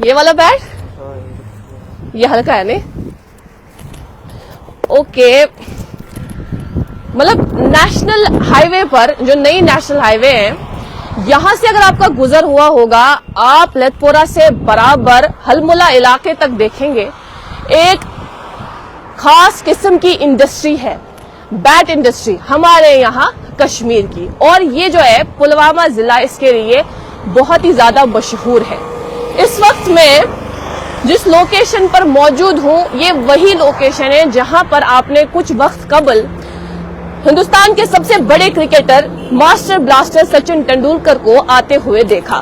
یہ والا بیٹ یہ ہلکا ہے نہیں. اوکے, مطلب نیشنل ہائی وے پر جو نئی نیشنل ہائی وے ہے یہاں سے اگر آپ کا گزر ہوا ہوگا آپ لت پورا سے برابر ہلملا علاقے تک دیکھیں گے ایک خاص قسم کی انڈسٹری ہے, بیٹ انڈسٹری ہمارے یہاں کشمیر کی, اور یہ جو ہے پلوامہ ضلع اس کے لیے بہت ہی زیادہ مشہور ہے. اس وقت میں جس لوکیشن پر موجود ہوں یہ وہی لوکیشن ہے جہاں پر آپ نے کچھ وقت قبل ہندوستان کے سب سے بڑے cricketer master blaster Sachin Tendulkar کو آتے ہوئے دیکھا.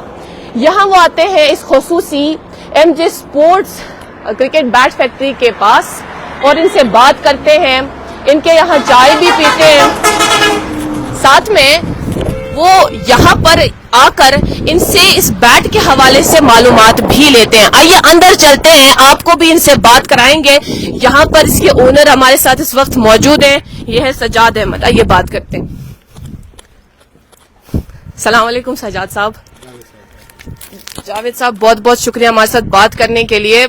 یہاں وہ آتے ہیں اس خصوصی M J sports cricket bat factory کے پاس اور ان سے بات کرتے ہیں, ان کے یہاں چائے بھی پیتے ہیں, ساتھ میں وہ یہاں پر آ کر ان سے اس بیٹ کے حوالے سے معلومات بھی لیتے ہیں. آئیے اندر چلتے ہیں, آپ کو بھی ان سے بات کرائیں گے. یہاں پر اس کے اونر ہمارے ساتھ اس وقت موجود ہیں, یہ ہے سجاد احمد. آئیے بات کرتے ہیں. السلام علیکم سجاد صاحب. جاوید صاحب بہت بہت شکریہ ہمارے ساتھ بات کرنے کے لیے.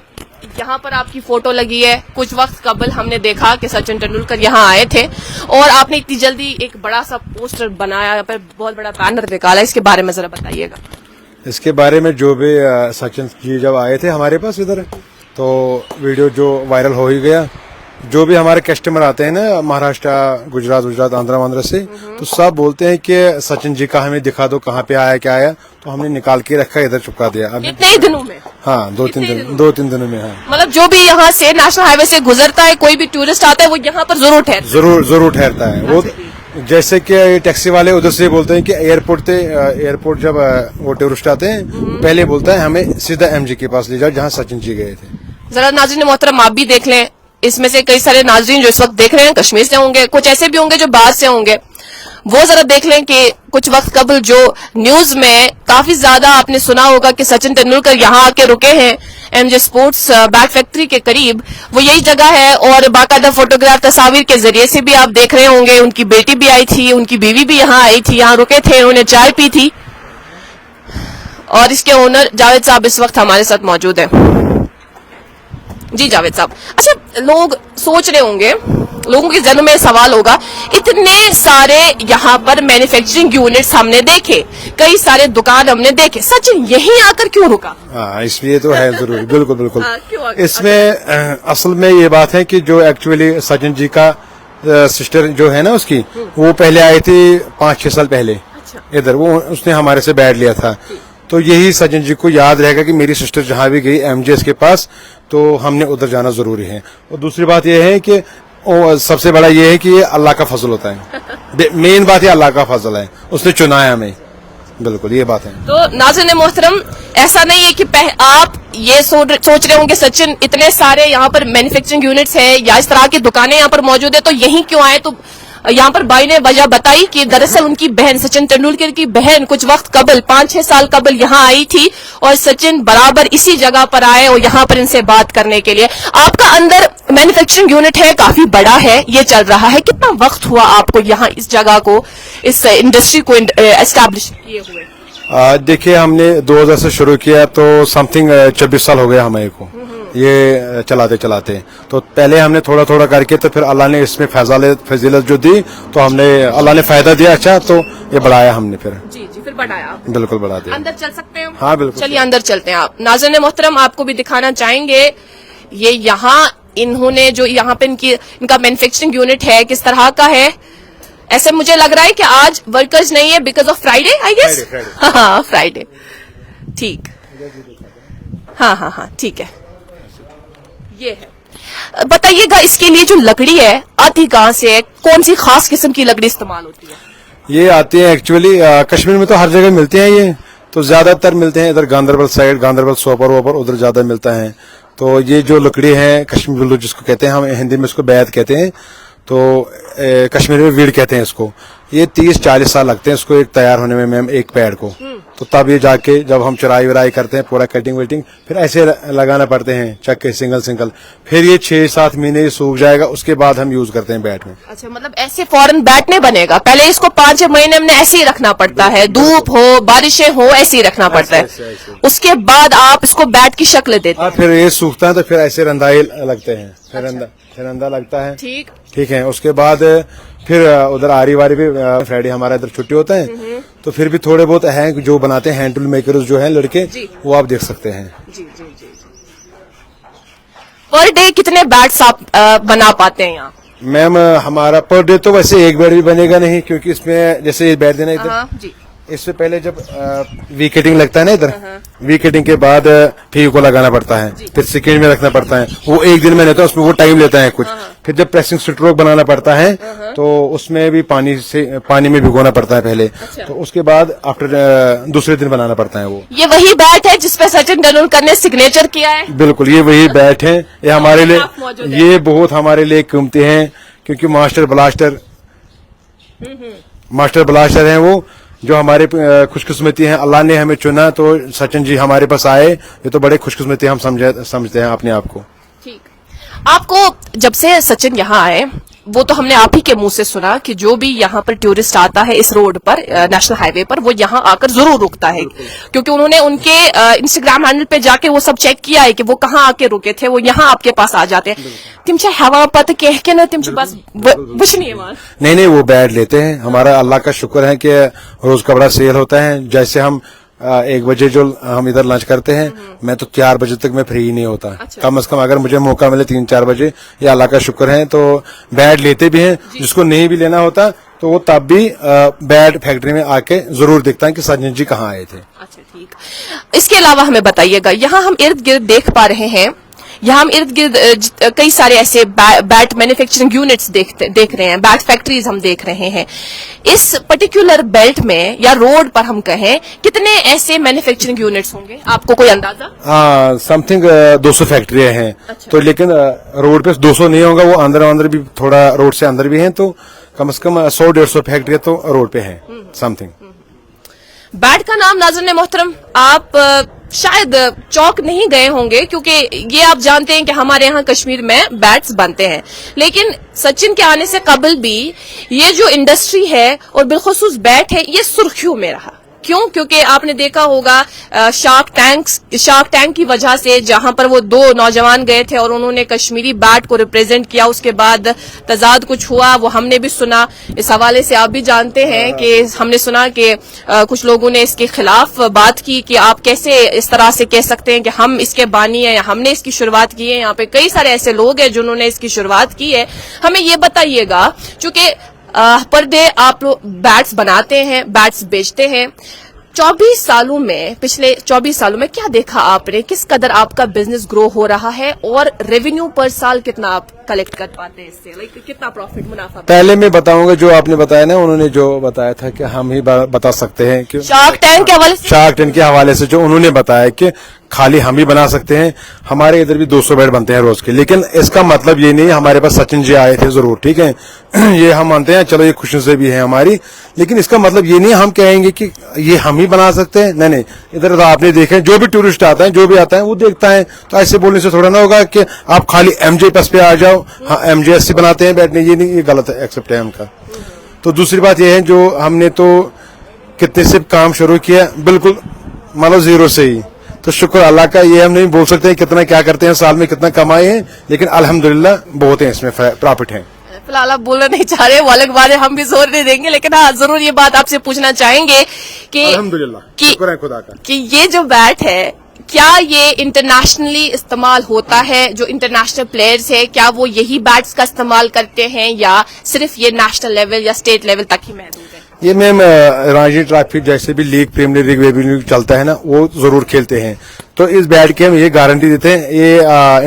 یہاں پر آپ کی فوٹو لگی ہے, کچھ وقت قبل ہم نے دیکھا کہ سچن تندولکر یہاں آئے تھے اور آپ نے اتنی جلدی ایک بڑا سا پوسٹر بنایا, پر بہت بڑا بینر نکالا, اس کے بارے میں ذرا بتائیے گا. اس کے بارے میں جو بھی سچن جی جب آئے تھے ہمارے پاس ادھر تو ویڈیو جو وائرل ہو ہی گیا. جو بھی ہمارے کسٹمر آتے ہیں نا مہاراشٹر گجرات آندھرا سے, تو سب بولتے ہیں کہ سچن جی کا ہمیں دکھا دو کہاں پہ آیا کیا آیا, تو ہم نے نکال کے رکھا ادھر چپکا دیا. اتنے ہی دنوں میں؟ ہاں, دو تین دنوں میں. ہاں, مطلب جو بھی یہاں سے نیشنل ہائی وے سے گزرتا ہے, کوئی بھی ٹورسٹ آتا ہے وہ یہاں پر ضرور ٹھہرتا ہے. وہ جیسے کہ ٹیکسی والے ادھر سے بولتے ہیں کہ ایئرپورٹ جب وہ ٹورسٹ آتے ہیں پہلے بولتا ہے ہمیں سیدھا ایم جی کے پاس لے جاؤ جہاں سچن جی گئے تھے. ذرا ناظرین محترم آپ بھی دیکھ لیں, اس میں سے کئی سارے ناظرین جو اس وقت دیکھ رہے ہیں کشمیر سے ہوں گے, کچھ ایسے بھی ہوں گے جو باہر سے ہوں گے. وہ ذرا دیکھ لیں کہ کچھ وقت قبل جو نیوز میں کافی زیادہ آپ نے سنا ہوگا کہ سچن تندولکر یہاں آ کے رکے ہیں M J sports bat factory کے قریب, وہ یہی جگہ ہے. اور باقاعدہ فوٹوگراف تصاویر کے ذریعے سے بھی آپ دیکھ رہے ہوں گے, ان کی بیٹی بھی آئی تھی, ان کی بیوی بھی یہاں آئی تھی, یہاں رکے تھے, انہوں نے چائے پی تھی. اور اس کے اونر جاوید صاحب اس وقت ہمارے ساتھ موجود ہیں. جی جاوید صاحب, اچھا لوگ سوچ رہے ہوں گے, لوگوں کے ذہنوں میں سوال ہوگا, اتنے سارے یہاں پر مینوفیکچرنگ یونٹس ہم نے دیکھے, کئی سارے دکان ہم نے دیکھے, سچن یہیں آ کر کیوں رکا؟ ہاں, اس لیے تو ہے ضرور. بالکل. اس میں اصل میں یہ بات ہے کہ جو ایکچولی سچن جی کا سسٹر جو ہے نا اس کی, وہ پہلے آئی تھی 5-6 سال پہلے ادھر, وہ اس نے ہمارے سے بیٹھ لیا تھا. تو یہی سچن جی کو یاد رہے گا کہ میری سسٹر جہاں بھی گئی ایم جے ایس کے پاس, تو ہم نے ادھر جانا ضروری ہے. اور دوسری بات یہ ہے کہ سب سے بڑا یہ ہے کہ یہ اللہ کا فضل ہوتا ہے. مین بات یہ اللہ کا فضل ہے, اس نے چنا ہے ہمیں. بالکل یہ بات ہے. تو ناظرین محترم, ایسا نہیں ہے کہ آپ یہ سوچ رہے ہوں کہ سچن اتنے سارے یہاں پر مینوفیکچرنگ یونٹس ہیں یا اس طرح کی دکانیں یہاں پر موجود ہیں تو یہیں کیوں آئے. تو یہاں پر بھائی نے وجہ بتائی کہ دراصل ان کی بہن سچن تندولکر کی بہن کچھ وقت قبل 5-6 سال قبل یہاں آئی تھی اور سچن برابر اسی جگہ پر آئے اور یہاں پر ان سے بات کرنے کے لیے. آپ کا اندر مینوفیکچرنگ یونٹ ہے, کافی بڑا ہے, یہ چل رہا ہے, کتنا وقت ہوا آپ کو یہاں اس جگہ کو, اس انڈسٹری کو اسٹیبلش کیے ہوئے؟ دیکھیے ہم نے 2000 سے شروع کیا تو سم تھنگ 26 سال ہو گیا ہمیں کو یہ چلاتے. تو پہلے ہم نے تھوڑا کر کے, تو پھر اللہ نے اس میں فضیلت جو دی تو ہم نے, اللہ نے فائدہ دیا اچھا, تو یہ بڑھایا ہم نے. پھر بڑھایا, بالکل بڑھا دیا. اندر چل سکتے ہیں؟ ہاں بالکل, چلیے اندر چلتے ہیں. آپ ناظرین محترم آپ کو بھی دکھانا چاہیں گے یہ یہاں انہوں نے جو یہاں پہ ان کا مینوفیکچرنگ یونٹ ہے کس طرح کا ہے. ایسے مجھے لگ رہا ہے کہ آج ورکرز نہیں ہے because of Friday, I guess. ہاں فرائیڈے, ٹھیک. ہاں ٹھیک ہے. یہ ہے, بتائیے گا اس کے لیے جو لکڑی ہے آتی کہاں سے ہے, کون سی خاص قسم کی لکڑی استعمال ہوتی ہے؟ یہ آتی ہے ایکچولی کشمیر میں تو ہر جگہ ملتے ہیں یہ, تو زیادہ تر ملتے ہیں ادھر گاندربل سائڈ, گاندربل سوپر ادھر زیادہ ملتا ہے. تو یہ جو لکڑی ہے کشمیر بلو جس کو کہتے ہیں, ہم ہندی میں اس کو بیت کہتے ہیں, تو کشمیر میں ویڑ کہتے ہیں اس کو. یہ 30-40 سال لگتے ہیں اس کو ایک تیار ہونے میں میم, ایک پیڑ کو तो तब ये जाके जब हम चराई वराई करते हैं पूरा कटिंग वेटिंग फिर ऐसे लगाना पड़ते हैं चक्के सिंगल सिंगल, फिर ये 6-7 महीने सूख जाएगा, उसके बाद हम यूज करते हैं बैट में। अच्छा, मतलब ऐसे फौरन बैट नहीं बनेगा, पहले इसको 5 महीने में ऐसे ही रखना पड़ता है, धूप हो बारिशें हो ऐसे ही रखना पड़ता है, उसके बाद आप इसको बैट की शक्ल देते हैं। फिर ये सूखता है तो फिर ऐसे रंधाई लगते हैं, फिर रंधा लगता है। ठीक है, उसके बाद फिर उधर आरी वारी भी फ्राइडे हमारा इधर छुट्टी होता है, तो फिर भी थोड़े बहुत हैं जो बनाते हैं, हैंड टूल मेकर्स जो हैं लड़के, वो आप देख सकते हैं। पर डे कितने बैट्स आप बना पाते हैं यहाँ? मैम हमारा पर डे तो वैसे एक बैट भी बनेगा नहीं, क्योंकि इसमें जैसे ये बैट देना इधर, इससे पहले जब विकेटिंग लगता है ना इधर, विकेटिंग के बाद फी को लगाना पड़ता है, फिर सेकेंड में रखना पड़ता है, वो एक दिन में लेता है, उसमें वो टाइम लेता है कुछ, फिर जब प्रेसिंग स्ट्रोक बनाना पड़ता है तो उसमें भी पानी में भिगोना पड़ता है पहले, तो उसके बाद आफ्टर दूसरे दिन बनाना पड़ता है। वो ये वही बैट है जिसपे सचिन तेंदुलकर ने सिग्नेचर किया है? बिल्कुल, ये वही बैट है, ये हमारे लिए, ये बहुत हमारे लिए कीमती है, क्योंकि मास्टर ब्लास्टर है वो, जो हमारे खुशकिस्मती हैं, अल्लाह ने हमें चुना तो सचिन जी हमारे पास आए, ये तो बड़े खुशकिस्मती हम समझते हैं अपने आप को। ठीक, आपको जब से सचिन यहाँ आए, वो तो हमने आप ही के मुंह से सुना कि जो भी यहाँ पर टूरिस्ट आता है इस रोड पर, नेशनल हाईवे पर, वो यहाँ आकर जरूर रुकता है, क्योंकि उन्होंने उनके इंस्टाग्राम हैंडल पे जाके वो सब चेक किया है कि वो कहाँ आके रुके थे, वो यहाँ आपके पास आ जाते हैं। तुम हवा पत कह के ना तुम बस कुछ नहीं है नहीं, वो बैट लेते हैं। हमारा अल्लाह का शुक्र है कि रोज का बड़ा सेल होता है, जैसे हम 1 बजे जो हम इधर लंच करते हैं, मैं तो 4 बजे तक मैं फ्री नहीं होता। अच्छा। कम से कम अगर मुझे मौका मिले 3-4 बजे, ये अल्लाह का शुक्र है, तो बैट लेते भी हैं। जिसको नहीं भी लेना होता तो वो तब भी बैट फैक्ट्री में आके जरूर देखता है कि सचिन जी कहाँ आए थे। अच्छा, ठीक। इसके अलावा हमें बताइएगा, यहाँ हम इर्द गिर्द देख पा रहे हैं, यहाँ हम इर्द गिर्द कई सारे ऐसे बैट मैन्युफैक्चरिंग यूनिट्स देख रहे हैं, बैट फैक्ट्रीज हम देख रहे हैं। इस पर्टिकुलर बेल्ट में या रोड पर हम कहें, कितने ऐसे मैन्युफैक्चरिंग यूनिट्स होंगे, आपको कोई अंदाजा? समथिंग 200 फैक्ट्रियां हैं। अच्छा। तो लेकिन रोड पे 200 नहीं होगा, वो अंदर भी थोड़ा रोड से अंदर भी हैं, तो कम से कम 100-150 फैक्ट्रियां तो रोड पे हैं समथिंग। बैट का नाम नाज़रीन मोहतरम, आप शायद चौक नहीं गए होंगे, क्योंकि ये आप जानते हैं कि हमारे यहाँ कश्मीर में बैट्स बनते हैं, लेकिन सचिन के आने से कबल भी ये जो इंडस्ट्री है और बिलखुसूस बैट है, ये सुर्खियों में रहा। क्यों? क्योंकि आपने देखा होगा शार्क टैंक की वजह से, जहां पर वो 2 नौजवान गए थे और उन्होंने कश्मीरी बैट को रिप्रेजेंट किया, उसके बाद तजाद कुछ हुआ, वो हमने भी सुना। इस हवाले से आप भी जानते हैं कि हमने सुना कि कुछ लोगों ने इसके खिलाफ बात की कि आप कैसे इस तरह से कह सकते हैं कि हम इसके बानी हैं या हमने इसकी शुरुआत की है। यहाँ पे कई सारे ऐसे लोग हैं जिन्होंने इसकी शुरुआत की है। हमें ये बताइएगा, चूंकि पर डे आप लोग बैट्स बनाते हैं, बैट्स बेचते हैं, 24 सालों में, पिछले 24 सालों में क्या देखा आपने, किस कदर आपका बिजनेस ग्रो हो रहा है और रेवेन्यू पर साल कितना आप कलेक्ट कर पाते हैं इससे, लाइक कितना प्रॉफिट मुनाफा? पहले मैं बताऊंगा, जो आपने बताया ना, उन्होंने जो बताया था कि हम ही बता सकते हैं कि शार्क टैंक के हवाले से जो उन्होंने बताया कि खाली हम ही बना सकते हैं। हमारे इधर भी 200 बैट बनते हैं रोज के, लेकिन इसका मतलब ये नहीं हमारे पास सचिन जी आए थे जरूर, ठीक है, ये हम मानते हैं, चलो ये खुशी से भी है हमारी, लेकिन इसका मतलब ये नहीं हम कहेंगे कि ये हम ही बना सकते हैं। नहीं, इधर आपने देखे जो भी टूरिस्ट आता है, जो भी आता है वो देखता है, तो ऐसे बोलने से थोड़ा ना होगा कि आप खाली MJPS पे आ जाओ, हाँ MJS से बनाते हैं बैट, नहीं, ये नहीं, ये गलत है, एक्सेप्ट है उनका। तो दूसरी बात ये है, जो हमने तो कितने से काम शुरू किया, बिल्कुल मानो 0 से ही, तो शुक्र अल्लाह का, ये हम नहीं बोल सकते कितना क्या करते हैं, साल में कितना कमाए हैं, लेकिन अल्हम्दुलिल्लाह बहुत है, इसमें प्रॉफिट है। फिलहाल आप बोलना नहीं चाह रहे, वो अलग बात है, हम भी जोर नहीं देंगे, लेकिन हाँ जरूर ये बात आपसे पूछना चाहेंगे कि अल्हम्दुलिल्लाह शुक्र है खुदा का, कि ये जो बैट है, क्या ये इंटरनेशनली इस्तेमाल होता है? जो इंटरनेशनल प्लेयर्स है, क्या वो यही बैट्स का इस्तेमाल करते हैं या सिर्फ ये नेशनल लेवल या स्टेट लेवल तक ही महदूद है? ये मैम रणजी ट्रॉफी जैसे भी league, premiere league, Baby league चलता है ना, वो जरूर खेलते हैं। तो इस बैट की हम ये गारंटी देते हैं, ये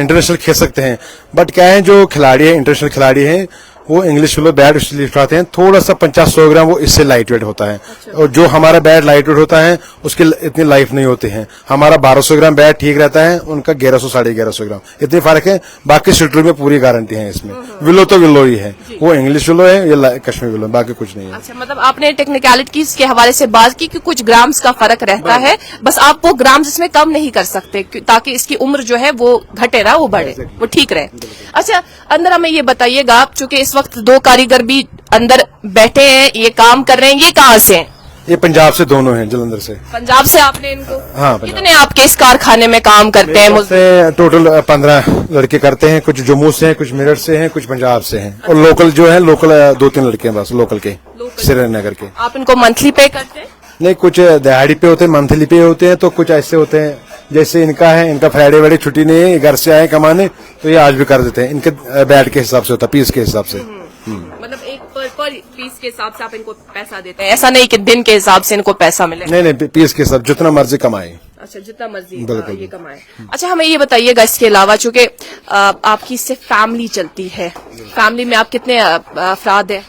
इंटरनेशनल खेल सकते हैं। बट क्या है, जो खिलाड़ी है, इंटरनेशनल खिलाड़ी हैं, वो इंग्लिश विलो बैट इसलिए उठाते हैं, थोड़ा सा 50-100 ग्राम वो इससे लाइट वेट होता है, और जो हमारा बैट लाइट वेट होता है उसकी इतनी लाइफ नहीं होती है. हमारा 1200 ग्राम बैट ठीक रहता है, उनका 1100-1150 ग्राम, इतनी फर्क है. बाकी सीटरू में पूरी गारंटी है इसमें. विलो तो विलो ही है, वो इंग्लिश विलो है, ये कश्मीर विलो, बाकी कुछ नहीं है. अच्छा, मतलब आपने टेक्निकलिटीज के हवाले से बात की कि कुछ ग्राम्स का फर्क रहता है, बस आप वो ग्राम्स इसमें कम नहीं कर सकते ताकि इसकी उम्र जो है वो घटे ना, वो बढ़े, वो ठीक रहे. अच्छा, अंदर हमें ये बताइएगा, चूंकि इस वक्त 2 कारीगर भी अंदर बैठे हैं, ये काम कर रहे हैं, ये कहाँ से हैं? ये पंजाब से दोनों हैं, जलंधर से. पंजाब से आपने इनको? हाँ, कितने आपके इस कारखाने में काम करते हैं? मुझसे टोटल 15 लड़के करते हैं, कुछ जम्मू से हैं, कुछ मेरठ से हैं, कुछ पंजाब से हैं, और लोकल जो है, लोकल 2-3 लड़के हैं बस, लोकल के, श्रीनगर के. आप इनको मंथली पे करते हैं? नहीं, कुछ दिहाड़ी पे होते हैं, मंथली पे होते हैं, तो कुछ ऐसे होते हैं जैसे इनका है, इनका फ्राइडे वाइडे छुट्टी नहीं है, घर से आए कमाने, तो ये आज भी कर देते हैं. इनके बैट के हिसाब से होता है, पीस के हिसाब से. मतलब एक पर पीस के हिसाब से आप इनको पैसा देते हैं, ऐसा नहीं कि दिन के हिसाब से इनको पैसा मिले? नहीं, पीस के हिसाब, जितना मर्जी कमाए. अच्छा, जितना मर्जी ये कमाए. अच्छा, हमें ये बताइएगा, इसके अलावा चूंकि आपकी इससे फैमिली चलती है, फैमिली में आप कितने अफराद हैं?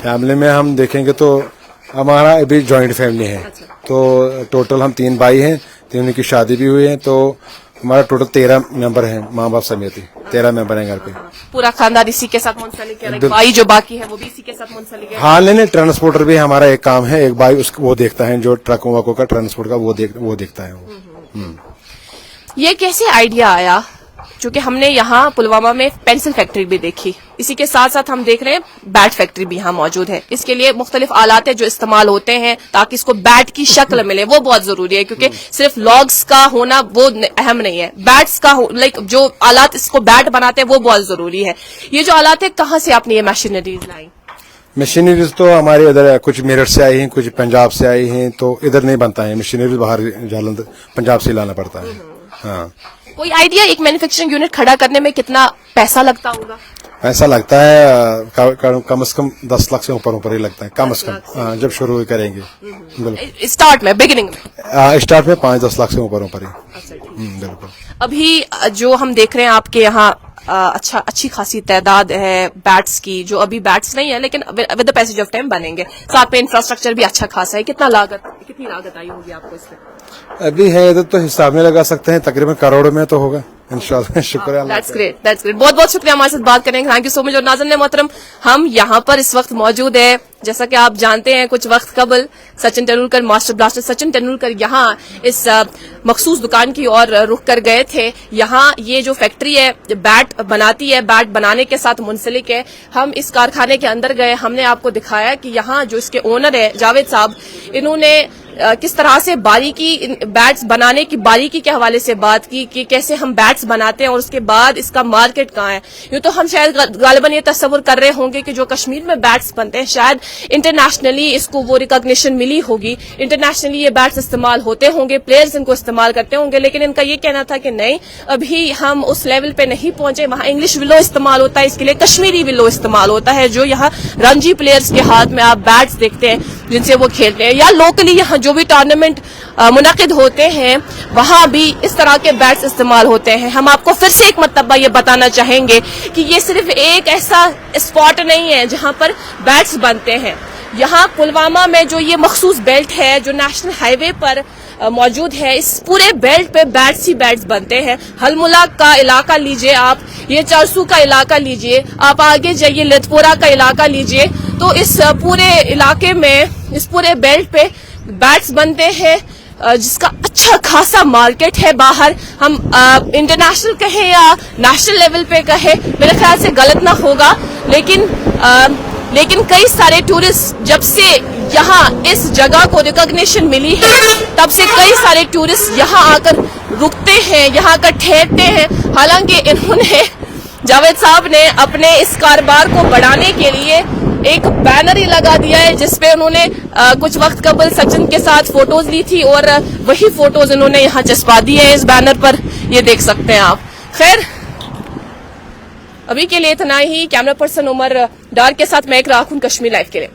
फैमिली में हम देखेंगे तो हमारा अभी जॉइंट फैमिली है. तो टोटल हम 3 भाई हैं, 3 की शादी भी हुई है, तो हमारा टोटल 13 मेंबर हैं, माँ बाप समेत ही 13 मेंबर हैं घर पे. पूरा खानदान इसी के साथ मुंसलिक है? भाई जो बाकी है वो भी इसी के साथ मुंसलिक है? हाँ, नहीं, ट्रांसपोर्टर भी हमारा एक काम है, एक भाई उसको वो देखता है, जो ट्रकों वकों का ट्रांसपोर्ट का वो देखता है. ये कैसे आइडिया आया? चूंकि हमने यहाँ पुलवामा में पेंसिल फैक्ट्री भी देखी, इसी के साथ साथ हम देख रहे हैं बैट फैक्ट्री भी यहाँ मौजूद है. इसके लिए मुख्तलिफ आलात है जो इस्तेमाल होते हैं ताकि इसको बैट की शक्ल मिले, वो बहुत जरूरी है, क्योंकि सिर्फ लॉग्स का होना वो अहम नहीं है, बैट्स का लाइक जो आलात इसको बैट बनाते हैं वो बहुत जरूरी है. ये जो आलात है, कहाँ से आपने ये मशीनरीज लाई? मशीनरीज तो हमारे इधर कुछ मेरठ से आई हैं, कुछ पंजाब से आई हैं, तो इधर नहीं बनता है मशीनरीज, बाहर जालंधर पंजाब से लाना पड़ता है. हाँ. कोई आइडिया एक मैन्युफैक्चरिंग यूनिट खड़ा करने में कितना पैसा लगता होगा? पैसा लगता है कम से कम 10 लाख से ऊपर ही लगता है, कम से कम. हाँ, जब शुरू करेंगे स्टार्ट में, बिगिनिंग में? स्टार्ट में 5-10 लाख से ऊपर ही. बिल्कुल. अभी जो हम देख रहे हैं आपके यहाँ अच्छी खासी तादाद है बैट्स की, जो अभी बैट्स नहीं है लेकिन with the passage of time बनेंगे, साथ में इंफ्रास्ट्रक्चर भी अच्छा खासा है. कितनी लागत आई होगी आपको इसमें? अभी है इधर तो हिसाब में लगा सकते हैं, तकरीबन करोड़ में तो होगा इंशाल्लाह. शुक्रिया. That's great. बहुत बहुत शुक्रिया हमारे साथ बात करने का. Thank you so much. और नाज़रीन मोहतरम, हम यहाँ पर इस वक्त मौजूद है, जैसा कि आप जानते हैं कुछ वक्त कबल सचिन तेंदुलकर, मास्टर ब्लास्टर सचिन तेंदुलकर यहाँ इस मखसूस दुकान की ओर रुक कर गए थे. यहाँ ये जो फैक्ट्री है बैट बनाती है, बैट बनाने के साथ मुंसलिक है. हम इस कारखाने के अंदर गए, हमने आपको दिखाया कि यहाँ जो इसके ओनर है जावेद साहब, इन्होंने किस तरह से बारीकी, बैट्स बनाने की बारीकी के हवाले से बात की कि कैसे हम बैट्स बनाते हैं और उसके बाद इसका मार्केट कहाँ है. यूँ तो हम शायद गालिबन ये तस्वुर कर रहे होंगे कि जो कश्मीर में बैट्स बनते हैं शायद इंटरनेशनली इसको वो रिकॉग्निशन मिली होगी, इंटरनेशनली ये बैट्स इस्तेमाल होते होंगे, प्लेयर्स इनको इस्तेमाल करते होंगे, लेकिन इनका ये कहना था कि नहीं, अभी हम उस लेवल पे नहीं पहुंचे. वहाँ इंग्लिश विलो इस्तेमाल होता है, इसके लिए कश्मीरी विलो इस्तेमाल होता है, जो यहाँ रणजी प्लेयर्स के हाथ में आप बैट्स देखते हैं जिनसे वो खेलते हैं, या लोकली यहाँ जो भी टूर्नामेंट मुनक्किद होते हैं वहां भी इस तरह के बैट्स इस्तेमाल होते हैं. हम आपको फिर से एक मरतबा ये बताना चाहेंगे कि ये सिर्फ एक ऐसा स्पॉट नहीं है जहां पर बैट्स बनते हैं. यहाँ पुलवामा में जो ये मखसूस बेल्ट है जो नेशनल हाईवे पर मौजूद है, इस पूरे बेल्ट पे बैट्स ही बैट्स बनते हैं. हलमुला का इलाका लीजिए आप, ये चरसू का इलाका लीजिए, आप आगे जाइए लेथपोरा का इलाका लीजिए, तो इस पूरे इलाके में, इस पूरे बेल्ट पे बैट्स बनते हैं जिसका अच्छा खासा मार्केट है बाहर. हम इंटरनेशनल कहें या नेशनल लेवल पे कहें, मेरे ख्याल से गलत ना होगा, लेकिन कई सारे टूरिस्ट, जब से यहाँ इस जगह को रिकॉग्निशन मिली है तब से कई सारे टूरिस्ट यहाँ आकर रुकते हैं, यहाँ आकर ठहरते हैं. हालांकि इन्होंने, जावेद साहब ने अपने इस कारोबार को बढ़ाने के लिए एक बैनर ही लगा दिया है जिसपे उन्होंने कुछ वक्त कबल सचिन के साथ फोटोज ली थी और वही फोटोज इन्होंने यहाँ चस्पा दी है इस बैनर पर, ये देख सकते हैं आप. खैर, अभी के लिए इतना ही. कैमरा पर्सन उमर डार के साथ मैं एक राखून कश्मीर लाइव के लिए.